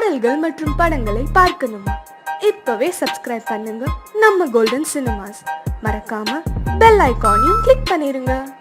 பாடல்கள் மற்றும் படங்களை பார்க்கணுமா? இப்பவே சப்ஸ்கிரைப் பண்ணுங்க நம்ம கோல்டன் சினிமாஸ். மறக்காம பெல் ஐகானையும் கிளிக் பண்ணிருங்க.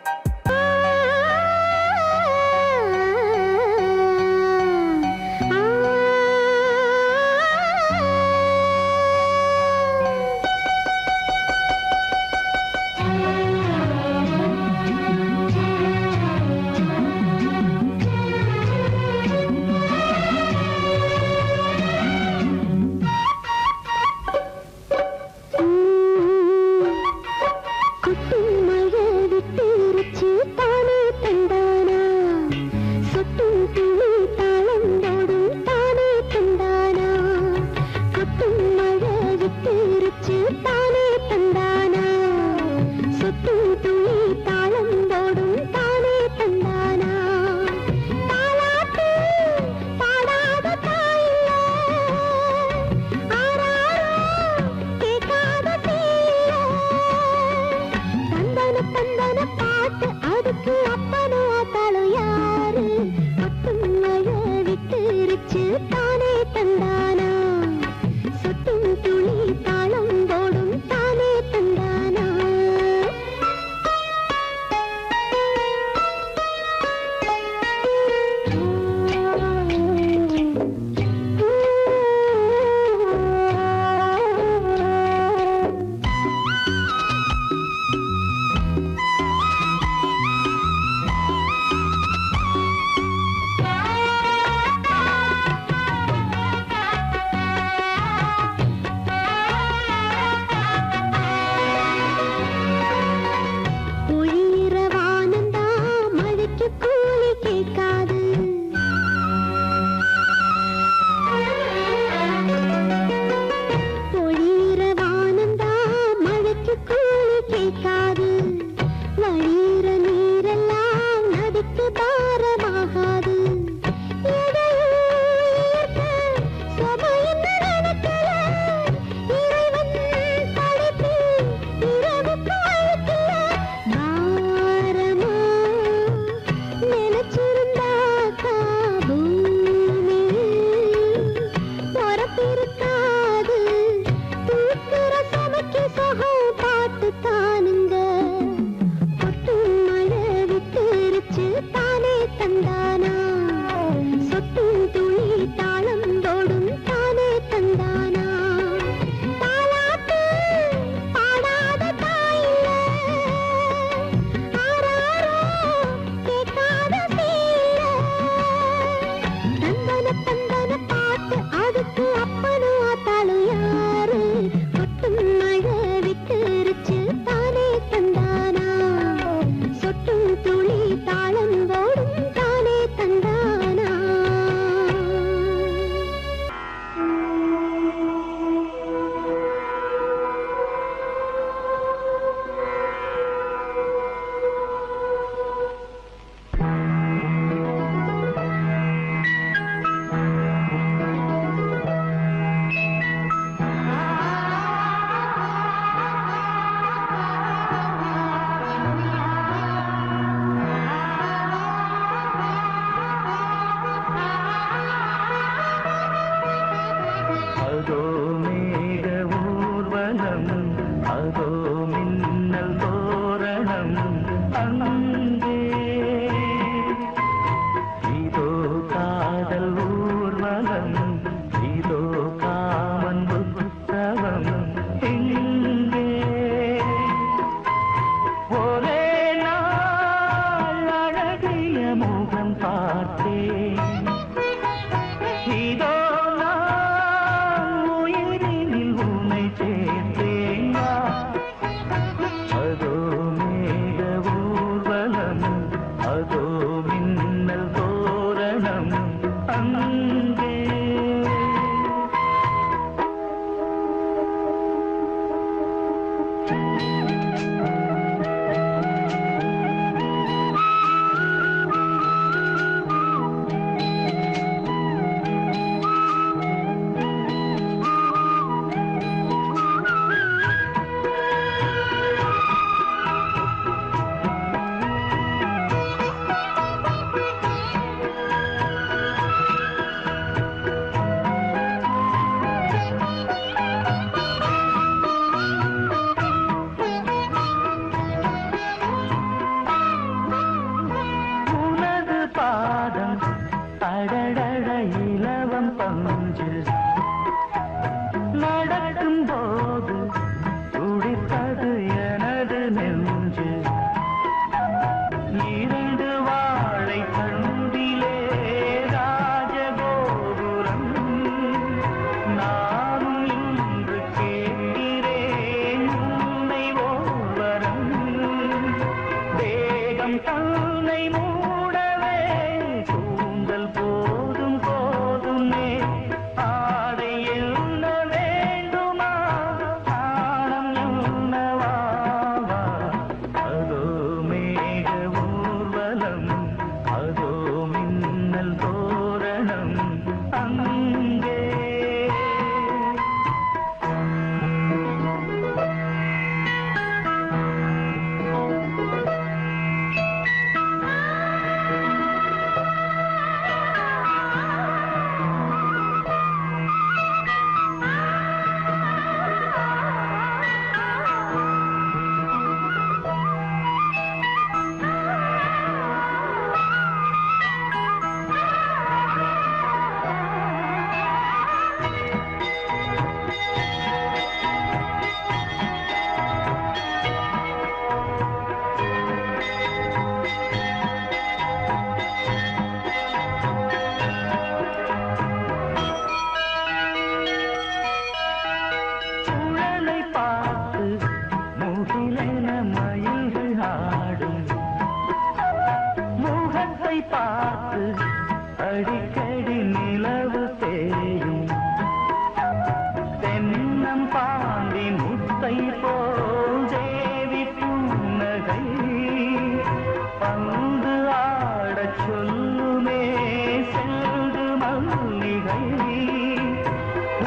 பொய்கை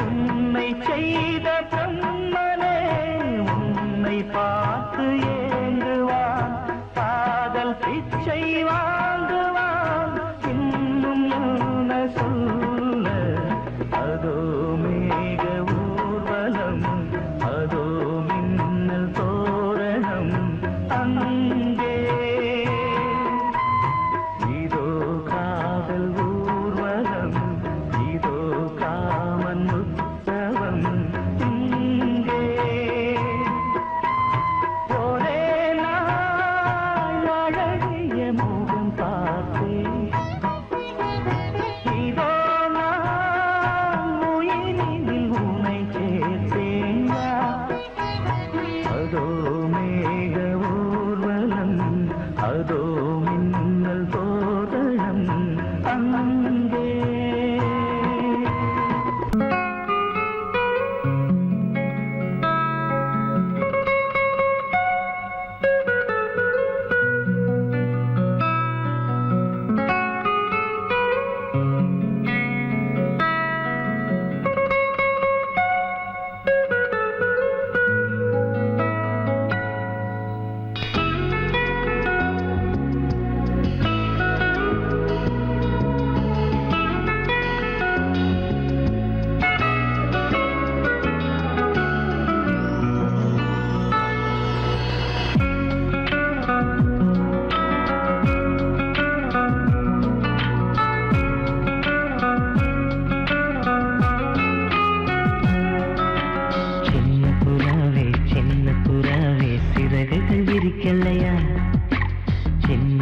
உன்னை செய்த பிரம்மனே உன்னை பார்த்து ஏங்குவான் காதல் பிச்சை வாங்குவான் இன்னும் என்ன சொல்ல அதோ மேக ஊர்வலம் அதோ மின்னல் தோரணம் அங்கே இதோ காதல் ஊர்வலம் இதோ காமன் உற்சவம் இங்கே ஒரே நாள் அழகிய முகம் பார்த்தேன் இதோ நான் உயிரினில் உன்னை சேர்த்தேன் அதோ மேக ஊர்வலம் அதோ மின்னல் தோரணம் அங்கே சிறகுகள் விரிக்கலையா சின்ன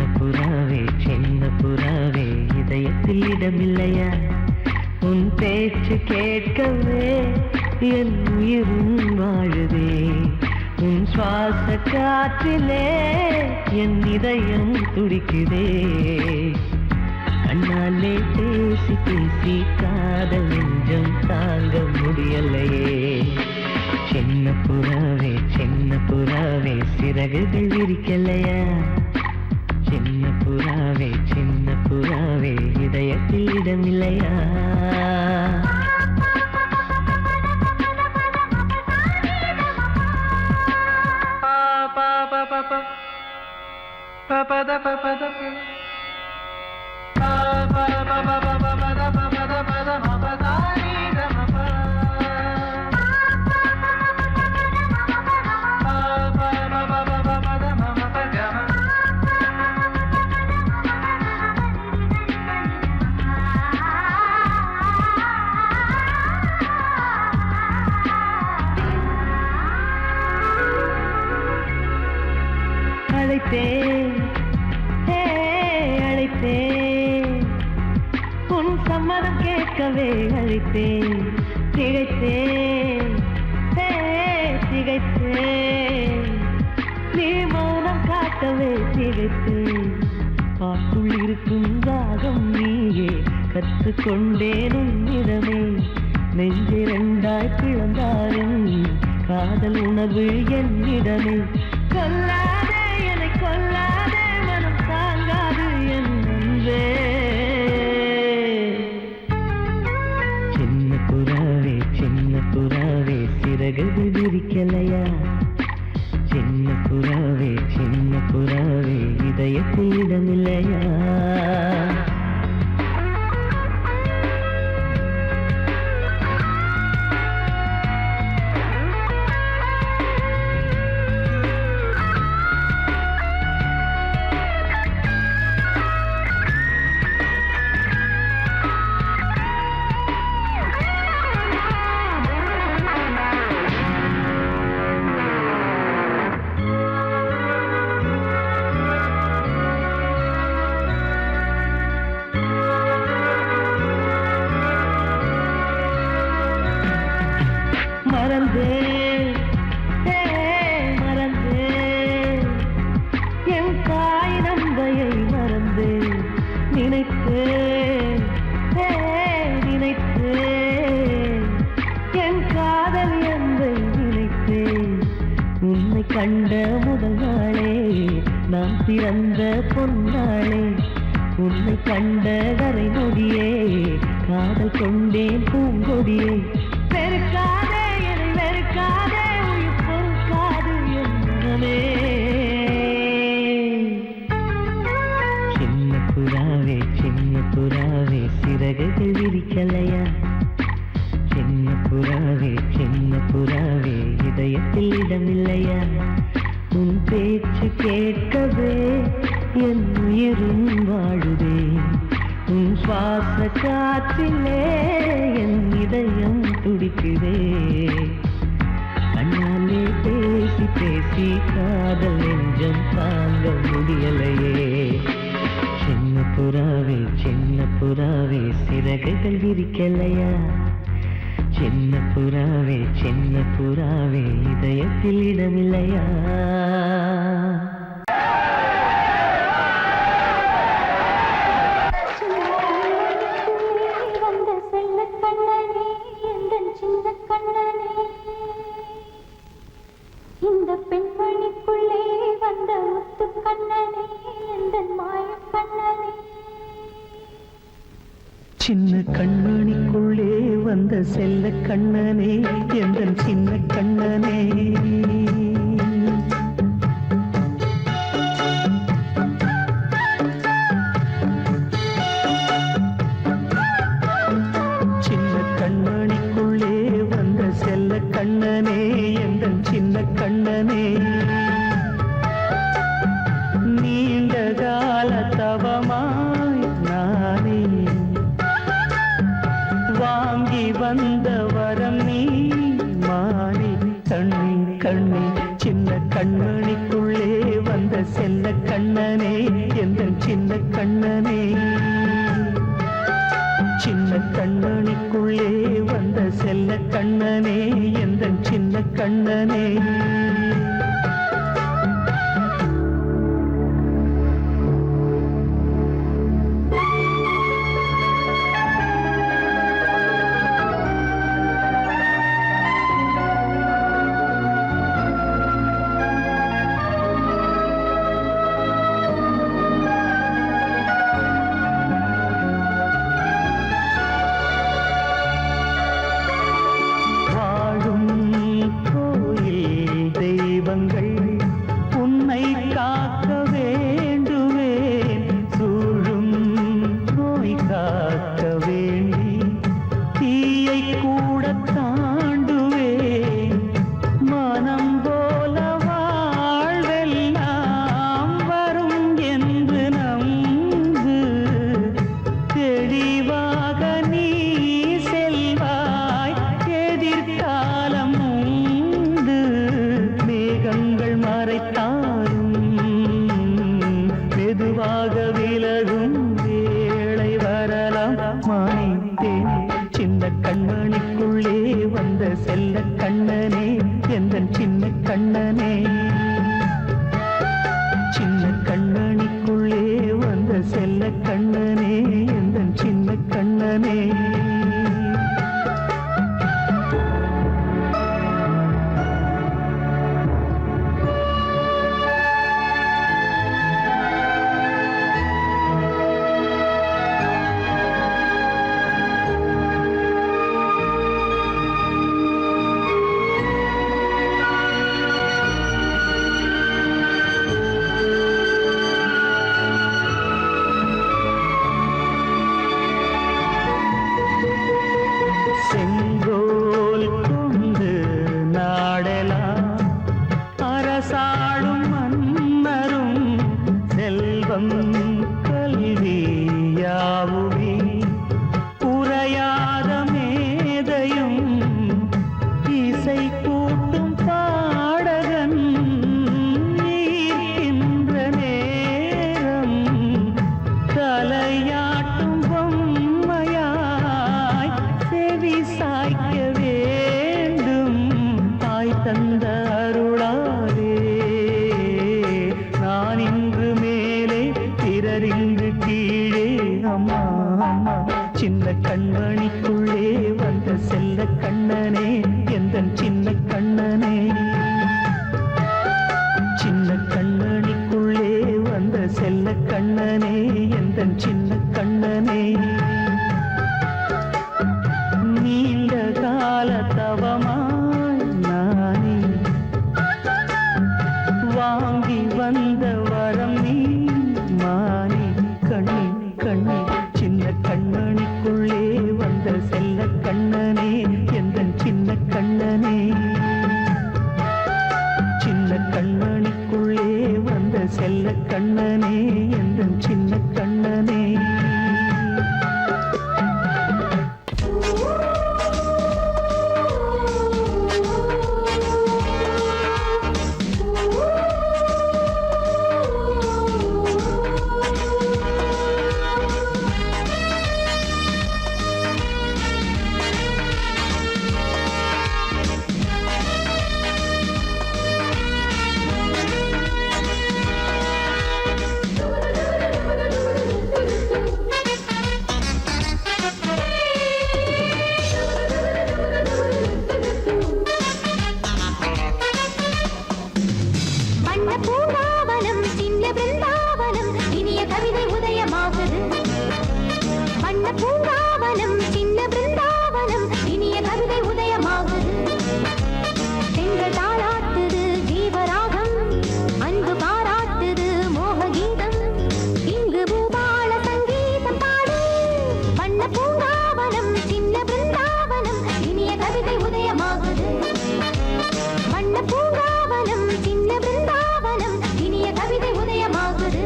புறாவே இதயத்தில் இடமில்லையா உன் பேச்சு கேட்கவே என் உயிரும் வாழுதே உன் சுவாச காற்றிலே என் இதயம் துடிக்குதே கண்ணாலே பேசி பேசி காதல் நெஞ்சம் தாங்க முடியலையே சின்ன புறாவே சிறகுகள் விரிக்கலையா சின்ன புறாவே இதயத்தில் இடமில்லையா அழைத்தேன் உன் சம்மதம் கேட்கவே அழைத்தேன் திகைத்தேன் நீ மௌனம் காட்டவே திகைத்தேன் பாட்டுள் இருக்கும் ராகம் நீயே கற்றுக்கொண்டேன் உன்னிடமே நெஞ்சிரண்டாய் பிளந்தாலும் காதல் உணர்வு என்னிடமே கொல்லாதே என்னை கொல்லாதே மனம் தாங்காது என் அன்பே சின்ன புறாவே சிறகுகள் விரிக்கலையா சின்ன புறாவே இதயத்தில் இடமில்லையா மறந்தேன் என் தாய் நம்பையை மறந்தேன் நினைத்தேன் என் காதல் என்பை நினைத்தேன் உன்னை கண்ட முதல் நாளே நான் பிறந்த பொன்னாளே உன்னை கண்ட கரை நொடியே காதல் கொண்டேன் பூங்கொடியே. வெறுக்காதே என்னை வெறுக்காதே, உயிர் பொறுக்காது என் மனமே. சின்ன புறாவே சின்ன புறாவே சிறகுகள் விரிக்கலையா? சின்ன புறாவே இதயத்தில் இடமில்லையா? உன் பேச்சு கேட்கவே என் உயிரும் வாழுதே. உன் சுவாச காற்றிலே என் இதயம் துடிக்குதே. கண்ணாலே பேசி பேசி காதல் நெஞ்சம் தாங்க முடியலையே. சின்ன புறாவே சிறகுகள் விரிக்கலையா? சின்ன புறாவே இதயத்தில் இடமில்லையா? வந்த செல்ல கண்ணனே எந்தன் சின்ன கண்ணனே, இந்த பெண்மணிக்குள்ளே வந்த முத்து கண்ணனே எந்தன் மாய கண்ணனே. சின்ன கண்மணிக்குள்ளே வந்த செல்ல கண்ணனே எந்தன் சின்ன கண்ணனே. சின்ன கண்மணிக்குள்ளே வந்த செல்ல கண்ணனே எந்தன் சின்ன கண்ணனே. நீண்ட கால தவமாய் நானே வாங்கி வந்த வரம் நீ மாறி கண்ணே. சின்ன கண்மணிக்குள்ளே வந்த செல்ல கண்ணனே எந்தன் சின்ன கண்ணனே. சின்ன கண்மணிக்குள்ளே வந்த செல்ல கண்ணனே எந்தன் சின்ன கண்ணனே. உன்னை காக்க வேண்டுவேன், சூழும் நோய் காக்க வேண்டி தீயை கூட தாண்டுவேன். மனம் போல வாழ்வெல்லாம் வரும் என்று நம்பு, தெளிவாக நீ செல்வாய் எதிர்காலம் உண்டு. மேகங்கள் மறைத்தாலும் மெதுவாக விலகும் வேளை வரலாம் மானித்தேன். சின்ன கண்மணிக்குள்ளே வந்த செல்ல கண்ணனே எந்தன் சின்ன கண்ணனே. சின்ன கண்மணிக்குள்ளே வந்த செல்ல கண்ணனே எந்தன் சின்ன கண்ணனே. செங்கோல் கொண்டு நாடெல்லாம் அரசாளும் மன்னரும் செல்வம் கல்வியாவுமே உரையாத மேதையும் இசை கூட்டும் பாடகன் ஈர்க்கின்ற நேரம் தலையாட்டும் பொம்மையாய் செவி சாய் கண்ணனே எந்தன் சின்ன கண்ணனே சின்ன கண்மணிக்குள்ளே வந்த செல்ல கண்ணனே எந்தன் சின்ன கண்ணனே வண்ண பூங்காவனம் சின்ன பிருந்தாவனம் இனிய கவிதை உதயமாகுது வண்ண பூங்காவனம் சின்ன பிருந்தாவனம் இனிய கவிதை உதயமாகுது பெண்கள் தாளாட்டுது ஜீவராகம் அன்பு பாராட்டுது மோககீதம் இங்கு பூபால சங்கீதம் பாடு வண்ண பூங்காவனம் சின்ன பிருந்தாவனம் இனிய கவிதை உதயமாகுது வண்ண பூங்காவனம் சின்ன பிருந்தாவனம் இனிய கவிதை உதயமாகுது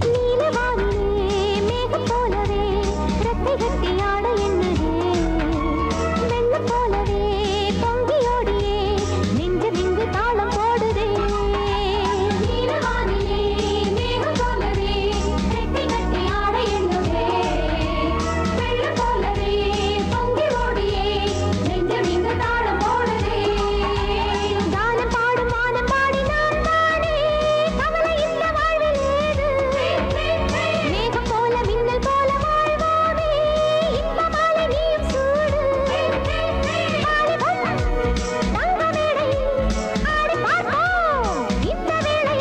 நீலவானிலே மேகம் போலவே ரெக்கை கட்டி ஆட எண்ணுதே வெள்ளம் போலவே பொங்கியோடியே நெஞ்சமிங்கு தாளம் போடுதே நீலவானிலே மேகம் போலவே ரெக்கை கட்டி ஆட எண்ணுதே வெள்ளம் போலவே பொங்கியோடியே நெஞ்சமிங்கு தாளம் போடுதே தானம் பாடும் வானம் பாடி நான் தானே கவலை இந்த வாழ்வில் ஏது மேகம் போல மின்னல் போல வாழ்வோமே இந்த மாலை நீயும் சூடு வாலிபம் தங்க மேடை ஆடி பார்ப்போம் இந்த வேளை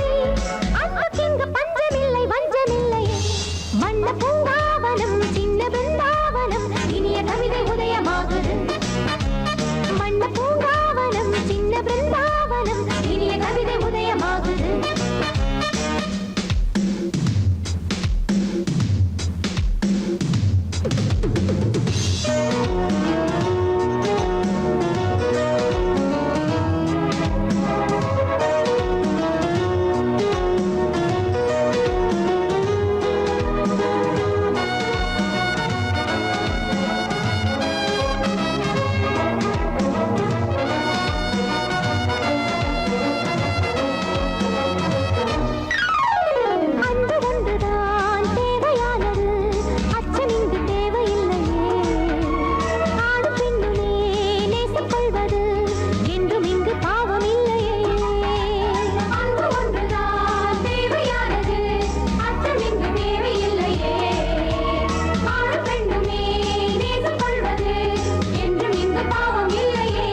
அன்புக்கிங்கு பஞ்சமில்லை வஞ்சமில்லை வண்ண பூங்காவனம் சின்ன பிருந்தாவனம் இனிய கவிதை உதயமாகுது வண்ண பூங்காவனம் சின்ன பிருந்தாவனம் இனிய கவிதை உதயமாகுது அன்பு ஒன்றுதான் தேவையானது அச்சம் இங்கு தேவையில்லையே ஆணும் பெண்ணுமே நேசம் கொள்வது என்றும் இங்கு பாவம் இல்லையே அன்பு ஒன்றுதான் தேவையானது அச்சம் இங்கு தேவையில்லையே ஆணும் பெண்ணுமே நேசம் கொள்வது என்றும் இங்கு பாவம் இல்லையே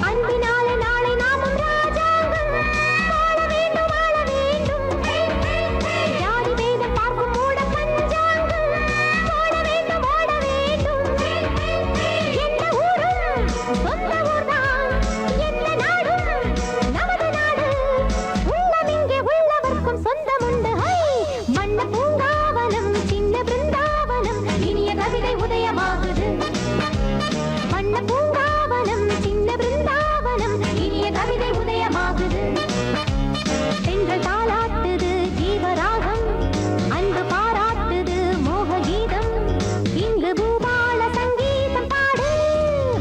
அன்பினாலே நாளை நாமும் ராஜாங்கம் வாழ வேண்டும் வாழ வேண்டும் ஜாதி வேதம் பார்க்கும் மூட பஞ்சாங்கம் ஓட வேண்டும் ஓட வேண்டும் எந்த ஊரும் சொந்த ஊர்தான் எந்த நாடும் நமது நாடு உள்ளம் இங்கே உள்ளவர்க்கும் சொந்தம் உண்டு ஹை வண்ண பூங்காவனம் சின்ன பிருந்தாவனம் இனிய கவிதை உதயமாகுது வண்ண பூங்காவனம் சின்ன பிருந்தாவனம் இனிய கவிதை உதயமாகுது பெண்கள் தாளாட்டுது ஜீவராகம் அன்பு பாராட்டுது மோககீதம் இங்கு பூபால சங்கீதம் பாடு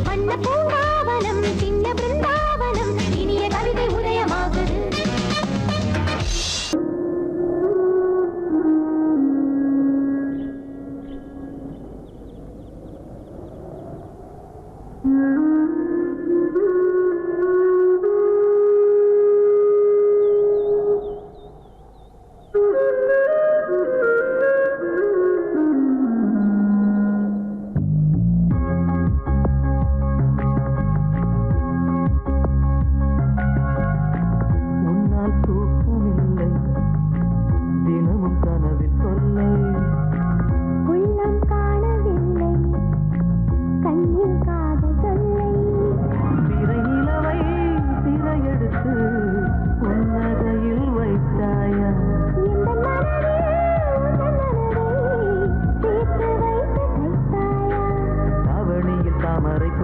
வண்ண பூங்காவனம் சின்ன பிருந்தாவனம் இனிய கவிதை உதயமாகுது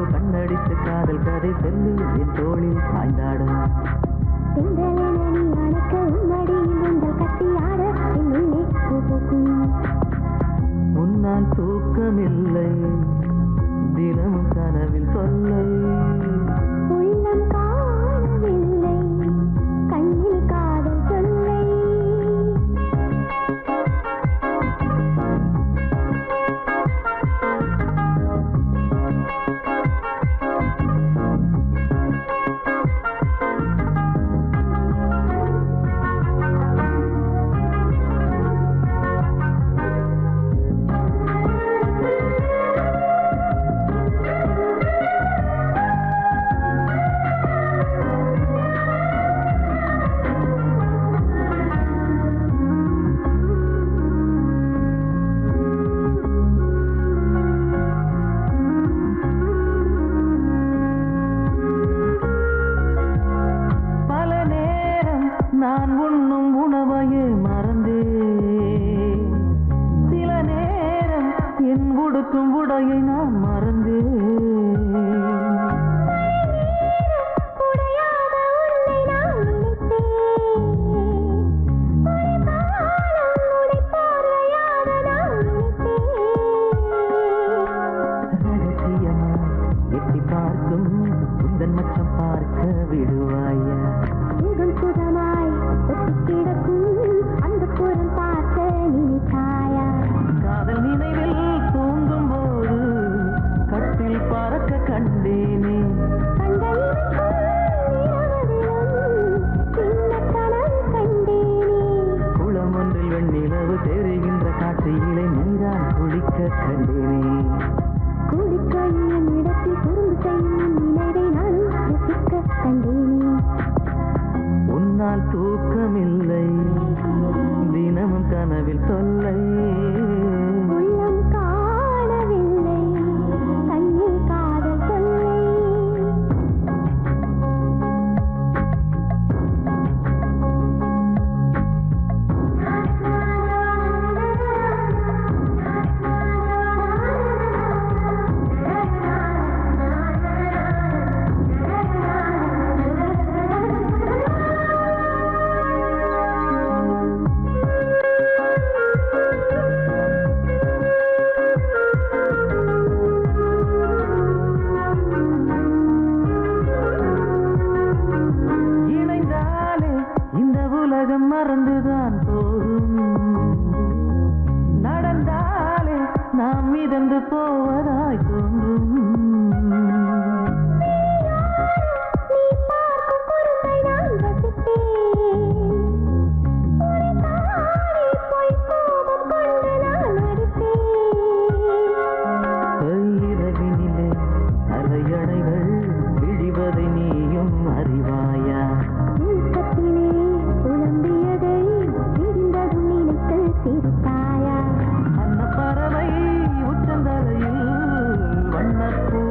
யாரோ கண்ணடித்து காதல் கதை சொல்லி என் தோளில் சாய்ந்தாட செந்தலென நீ அணைக்க உம்மடியில் உங்கள் கட்டியாட என் உள்ளே பூ பூக்கும். முன்னால் தூக்கமில்லை தினமும் கனவில் தொல்லை உள்ளம் காணவில்லை கண்ணில் காதல் சொல்லை. நான் உண்ணும் உணவையே மறந்தே சில நேரம் என் உடுக்கும் உடையை நான் மறந்தே ரகசியமா எட்டி பார்க்கும் உந்தன் மச்சம் பார்க்க விடுவாயா சுகமாய் ஒட்டி கிடக்கும் அந்த புறம் பார்க்க நினைத்தாயா. காதல் நினைவில் தூங்கும் போது கட்டில் பறக்க கண்டேனே குளம் ஒன்றில் வெண்ணிலவு தெரிகின்ற காட்சியிலே நீதான் குளிக்க கண்டேனே குளிக்க இடத்தில் குறும்பு செய்யும் நினைவை நானும் ரசிக்க கண்டேனே. உன்னால் தூக்கமில்லை தினமும் கனவில் தொல்லை உள்ளம் காணவில்லை கண்ணில் காதல் சொல்லை. உலகம் மறந்துதான் போகும் நடந்தாலே நாம் மிதந்து போவதாய் தோன்றும் இரவினிலே அலையணைகள் விழிவதை நீயும் அறிவாயா புலம்பியதை விரிந்ததும் நினைத்து சிரித்தாயா. அன்ன பறவை உச்சந்தலையில் வண்ணப்பூ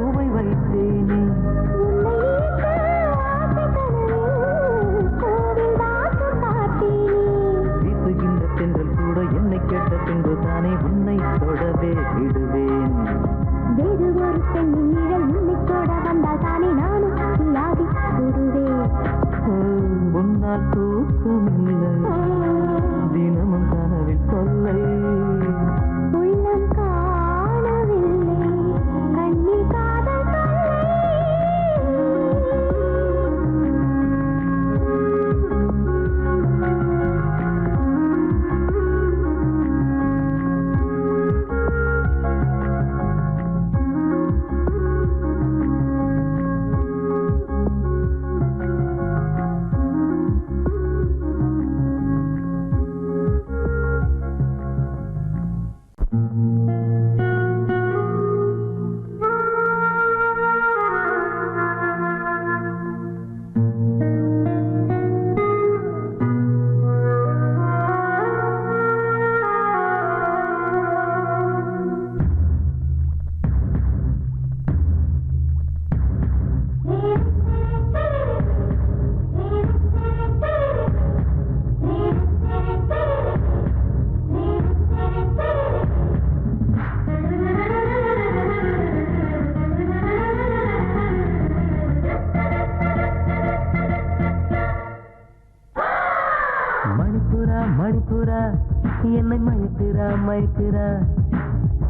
என்னை மயக்கிறா மயக்கிறா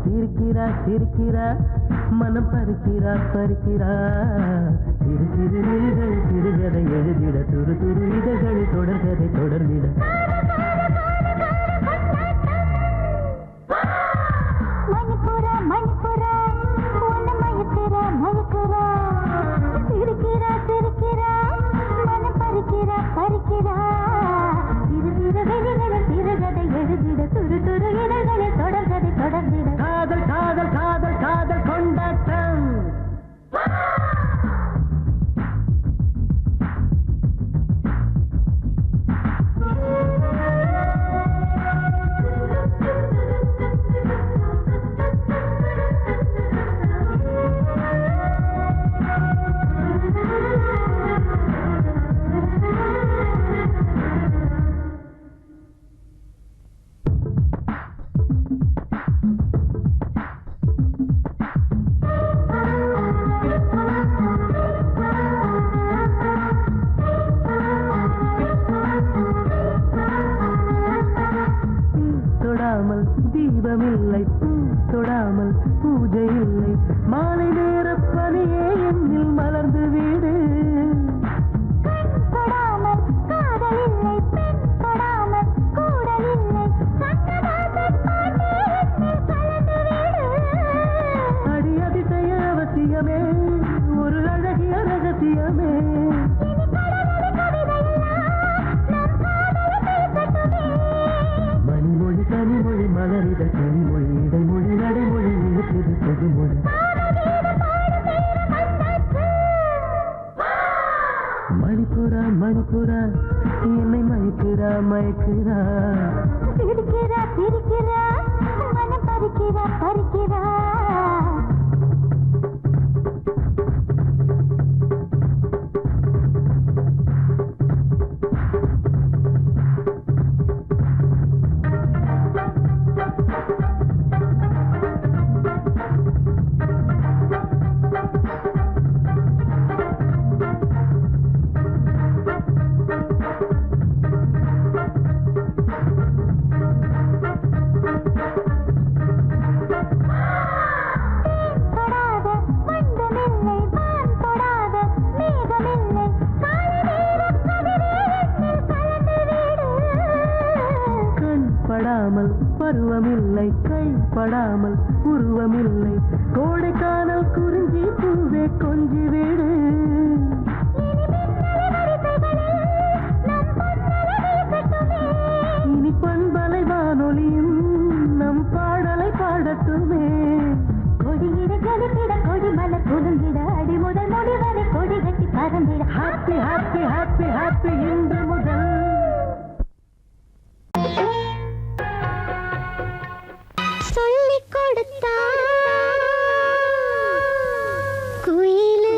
சிரிக்கிறா சிரிக்கிறா மனம் பறிக்கிறா பறிக்கிறா சிறு சிறு விழிகள் சிறுகதை எழுதிட துரு துரு இதழ்கள் தொடர்கதை தொடர்ந்திட மணிப்புரா மணிப்புரா உன்னை மயக்கிறா மயக்கிறா சிரிக்கிறா சிரிக்கிறா மனம் பறிக்கிறா பறிக்கிறா சிறு சிறு விழிகளில் சிறுகதை எழுதிட துரு துரு இதழ்களில் தொடர்கதை தொடர்ந்திட காதல் காதல் காதல் காதல் கொண்டாட்டம் தொடாமல் தீபமில்லை தொடாமல் பூஜை இல்லை மாலை நேர பனியே என்னில் மலர்ந்து வீடு தொடாமல் காதல் இல்லை பெண் தொடாமல் கூடல் இல்லை சங்கதாசன் பாட்டே என்னில் கலந்து விடு அடி அதிசய அவசியமே ஒரு அழகிய ரகசியமே இனி கடவுள் கவிதையெல்லாம் நம் காதலை பேசட்டுமே மணிமொழி கனிமொழி மலரித கிளிமொழி இடைமொழி நடைமொழி இழுத்தது பொதுமொழி மணிப்புரா மணிப்புரா என்னை மயக்கிறா மயக்கிறா சிரிக்கிறா சிரிக்கிறா மனம் பறிக்கிறா பறிக்கிறா படாமல் பருவமில்லை கை படாமல் உருவமில்லை கோடைக்கானல் குறிஞ்சி பூவே கொஞ்சி வீடு இனி பண்பலை வானொலியும் நம் பாடலை பாடட்டுமே கொடியிட ஜலித்திட கொடி மலர் குலுங்கிட அடி முதல் முடி வரை கொடி கட்டி பறந்திட ஹாப்பி ஹாப்பி ஹாப்பி ஹாப்பி இன்று முதல் சொல்லிக் கொடுத்தா குயிலே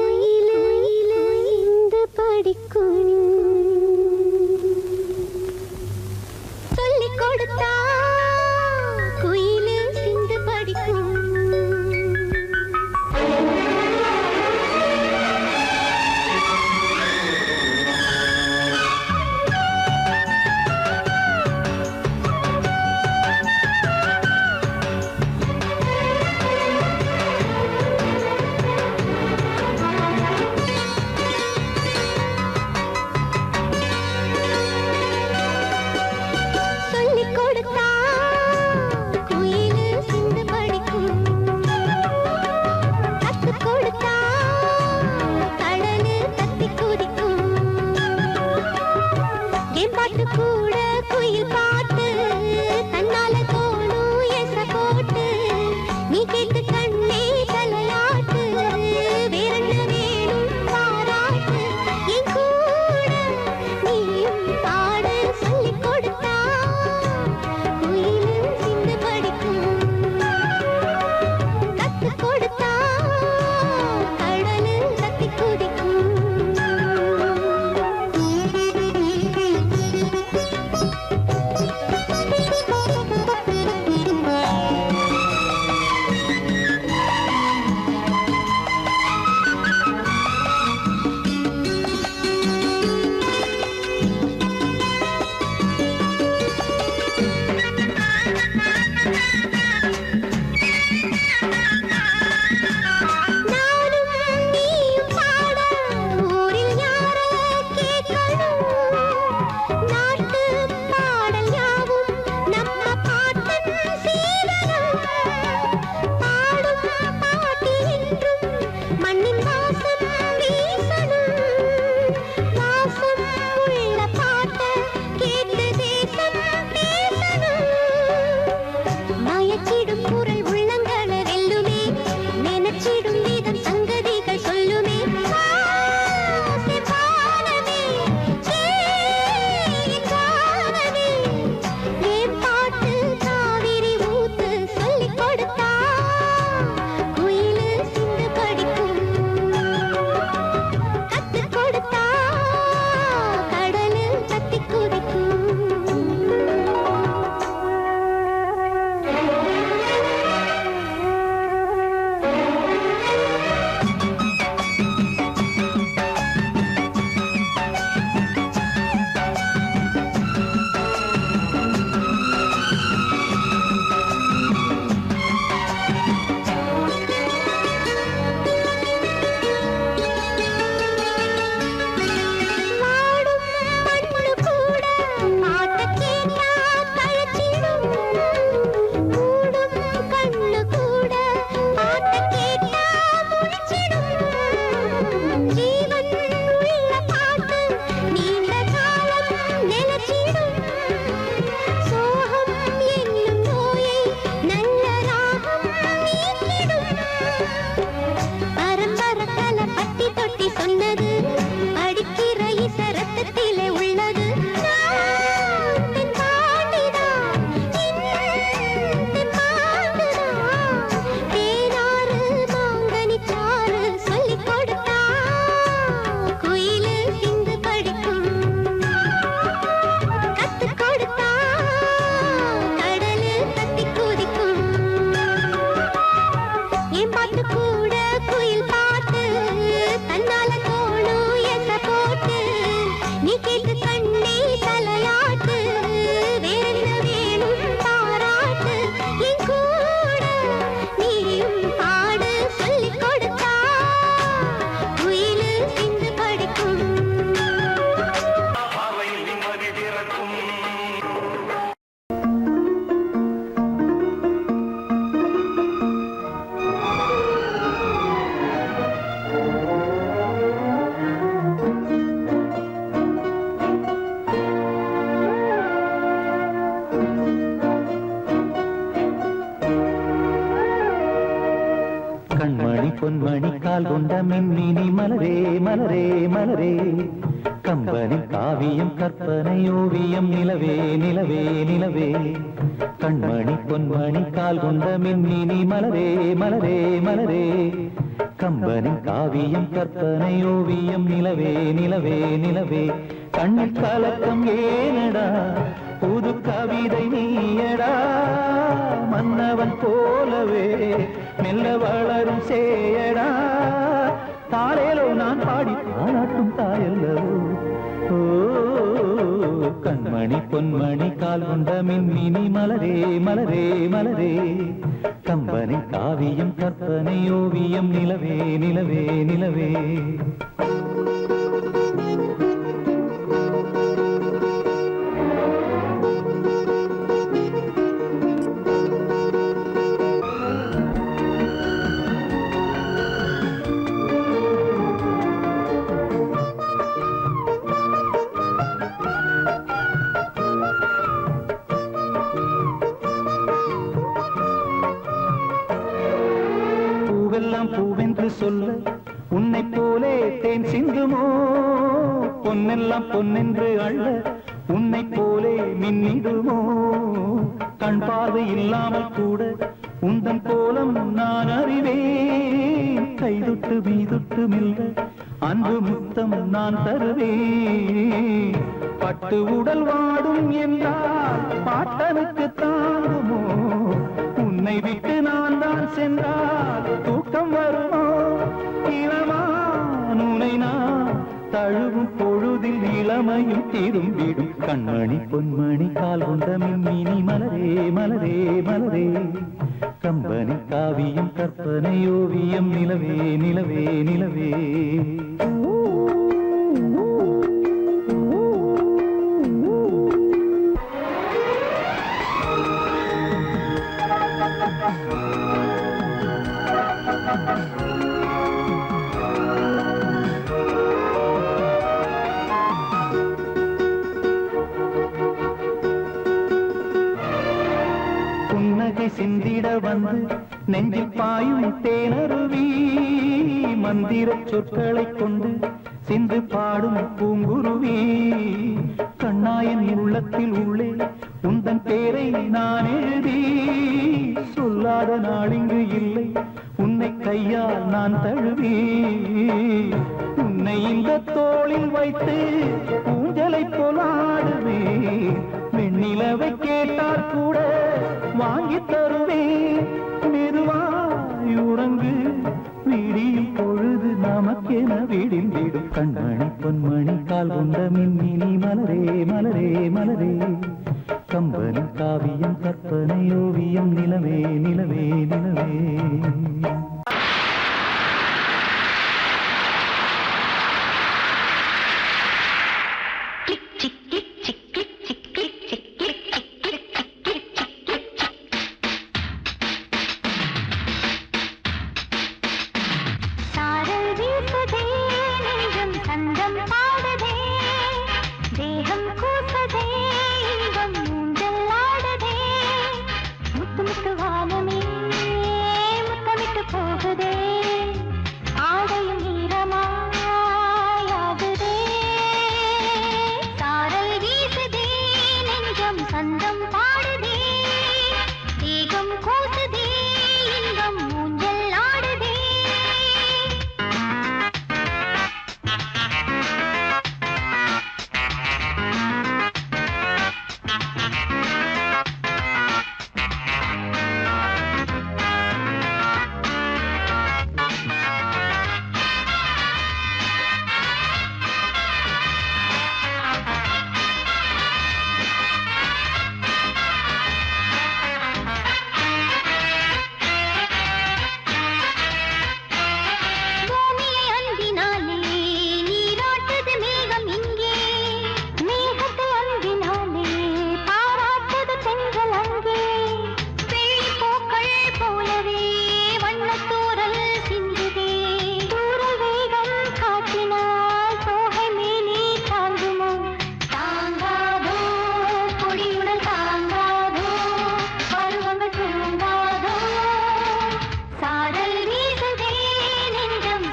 பாட்டு கூட குயில் பாட்டு தன்னால தோணும் எச போட்டு நீ கேட்டு கண்ணே தலையாட்டு வேறென்ன வேணும் பாராட்டு என் கூட நீயும் பாடு சொல்லிக் கொடுத்தா குயிலு சிந்து படிக்கும். கண்மணி பொன்மணி கால் கொண்ட மின்மினி மலரே மலரே மலரே கம்பனி காவியம் கற்பனை ஓவியம் நிலவே நிலவே நிலவே கண்மணி பொன்மணி கால் கொண்ட மின்மினி மலரே மலரே மலரே கம்பனி காவியம் கற்பனை ஓவியம் நிலவே நிலவே நிலவே கண்ணில் கலக்கம் ஏனடா புது கவிதை நீயடா மன்னவன் போலவே மெல்ல வளரும் சேயடா தாளேலோ நான் பாடி பாராட்டும் தாயல்லவோ ஓ கண்மணி பொன்மணி கால் கொண்ட மின்மினி மலரே மலரே மலரே கம்பனி காவியம் கற்பனை ஓவியம் நிலவே நிலவே நிலவே பூவெல்லாம் பூவென்று சொல்ல உன்னை போலே தேன் சிந்துமோ பொன்னெல்லாம் பொன்னென்று அள்ள உன்னை போலே மின்னிடுமோ கண் பார்வை இல்லாமல் கூட உந்தன் கோலம் நான் அறிவேன் கைதொட்டு மீதொட்டு மெல்ல அன்பு முத்தம் நான் தருவேன் பட்டு உடல் வாடும் என்றால் பாட்டனுக்கு தாங்குமோ உன்னை விட்டு நான் தான் சென்றால் தூக்கம் வருமோ இளமான் உன்னை நான் தழுவும் பொழுதில் இளமையும் திரும்பிடும் கண்மணி பொன்மணி கால் கொண்ட மின்மினி மலரே மலரே மலரே கம்பனி காவியம் கற்பனை ஓவியம் நிலவே நிலவே நிலவே புன்னகை சிந்திட வந்து நெஞ்சில் பாயும் தேனருவி மந்திர சொற்களை கொண்டு சிந்து பாடும் பூங்குருவி கண்ணாயன் உள்ளத்தில் உள்ளே உந்தன் பேரை நான் எழுதி சொல்லாத நாளிங்கு இல்லை உன்னை கையால் நான் தழுவி உன்னை இந்த தோளில் வைத்து ஊஞ்சலை போலாடுவே வெண்ணிலவை கேட்டார் கூட வாங்கி தருவே மெதுவாய் உறங்கு விடியும் பொழுது நமக்கென விடிந்திடும் கண்மணி பொன்மணி கால் கொண்ட மின்மினி மலரே மலரே மலரே கம்பனி காவியம் கற்பனை ஓவியம் நிலவே நிலவே நிலவே சாரல் வீசுதே நெஞ்சம் தன்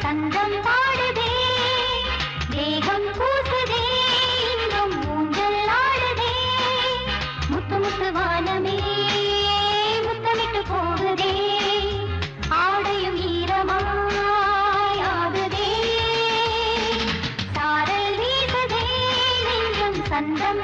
சந்தம் பாடுதே தேகம் கூசுதே இன்னும் ஊஞ்சல் ஆடுதே முத்து முத்து வானமே முத்தமிட்டு போகுதே ஆடையும் ஈரமாயாகுதே சாரல் வீசுதே நெஞ்சம் சந்தம்